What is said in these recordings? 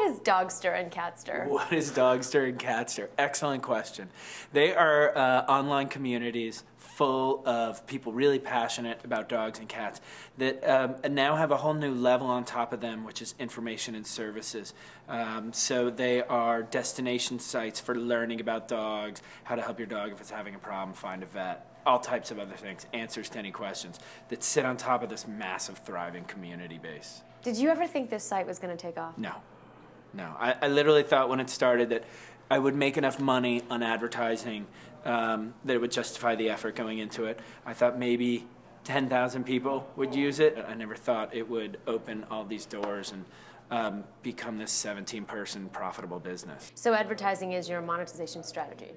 is Dogster and Catster? What is Dogster and Catster? Excellent question. They are online communities full of people really passionate about dogs and cats that now have a whole new level on top of them, which is information and services. So they are destination sites for learning about dogs, how to help your dog if it's having a problem, find a vet, all types of other things, answers to any questions that sit on top of this massive, thriving community base. Did you ever think this site was going to take off? No. No. I literally thought when it started that I would make enough money on advertising that it would justify the effort going into it. I thought maybe 10,000 people would use it. I never thought it would open all these doors and become this 17-person profitable business. So advertising is your monetization strategy?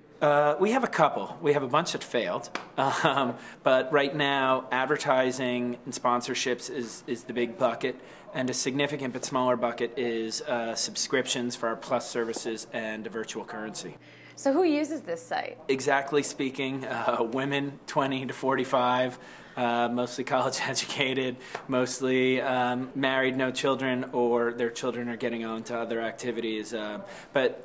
We have a couple. We have a bunch that failed. But right now, advertising and sponsorships is the big bucket. And a significant but smaller bucket is subscriptions for our Plus services and virtual currency. So who uses this site? Exactly speaking, women 20 to 45, mostly college educated, mostly married, no children, or their children are getting on to other activities. But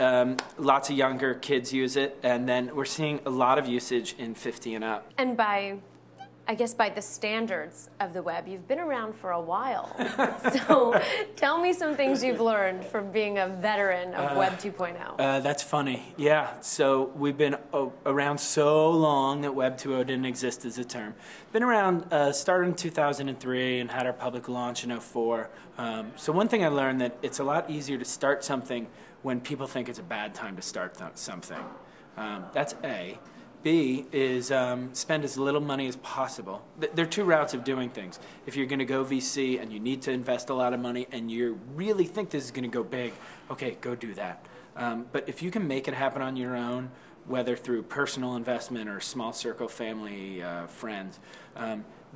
lots of younger kids use it, and then we're seeing a lot of usage in 50 and up. And I guess by the standards of the web, you've been around for a while. So tell me some things you've learned from being a veteran of Web 2.0. That's funny. Yeah, so we've been around so long that Web 2.0 didn't exist as a term. Been around, started in 2003 and had our public launch in 2004. So one thing I learned that it's a lot easier to start something when people think it's a bad time to start something. That's A. B is spend as little money as possible. There are two routes of doing things. If you're going to go VC and you need to invest a lot of money and you really think this is going to go big, okay, go do that. But if you can make it happen on your own, whether through personal investment or small circle family, friends,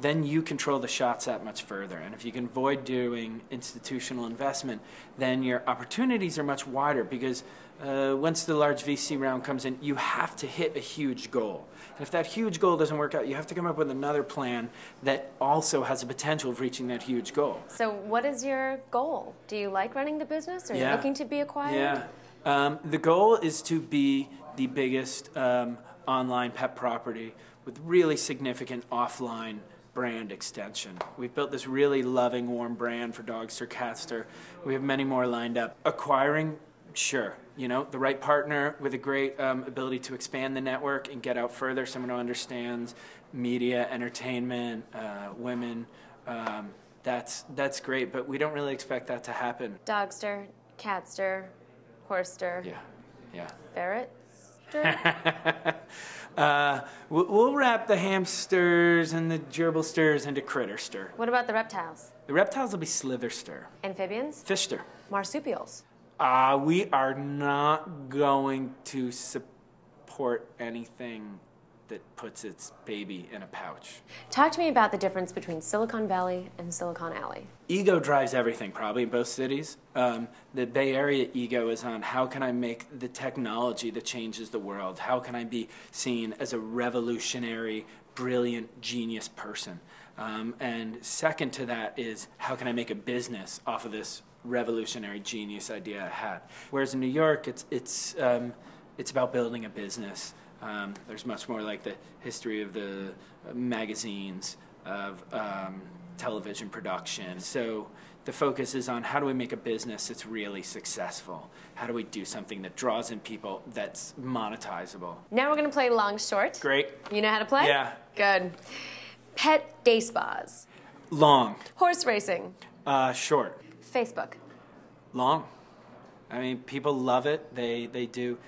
then you control the shots that much further. And if you can avoid doing institutional investment, then your opportunities are much wider because once the large VC round comes in, you have to hit a huge goal. And if that huge goal doesn't work out, you have to come up with another plan that also has a potential of reaching that huge goal. So what is your goal? Do you like running the business? Are you looking to be acquired? Yeah. The goal is to be the biggest online pet property with really significant offline brand extension. We've built this really loving, warm brand for Dogster, Catster. We have many more lined up. Acquiring, sure. You know, the right partner with a great ability to expand the network and get out further, someone who understands media, entertainment, women, that's great, but we don't really expect that to happen. Dogster, Catster, Horster. Yeah. Ferretster? We'll wrap the hamsters and the gerbilsters into Critterster. What about the reptiles? The reptiles will be Slitherster. Amphibians? Fishster. Marsupials? We are not going to support anything that puts its baby in a pouch. Talk to me about the difference between Silicon Valley and Silicon Alley. Ego drives everything, probably, in both cities. The Bay Area ego is on how can I make the technology that changes the world? How can I be seen as a revolutionary, brilliant, genius person? And second to that is how can I make a business off of this revolutionary genius idea I had? Whereas in New York, it's about building a business. There's much more like the history of the magazines, of television production. So the focus is on how do we make a business that's really successful? How do we do something that draws in people that's monetizable? Now we're going to play long short. Great. You know how to play? Yeah. Good. Pet day spas. Long. Horse racing. Short. Facebook. Long. I mean, people love it. They do.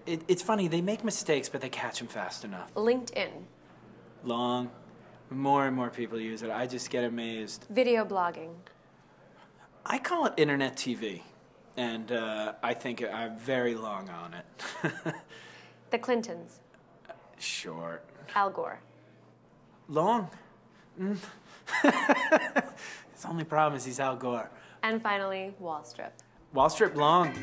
It's funny, they make mistakes, but they catch them fast enough. LinkedIn. Long. More and more people use it. I just get amazed. Video blogging. I call it internet TV, and I think I'm very long on it. The Clintons. Short. Al Gore. Long. His only problem is he's Al Gore. And finally, Wallstrip. Wallstrip long.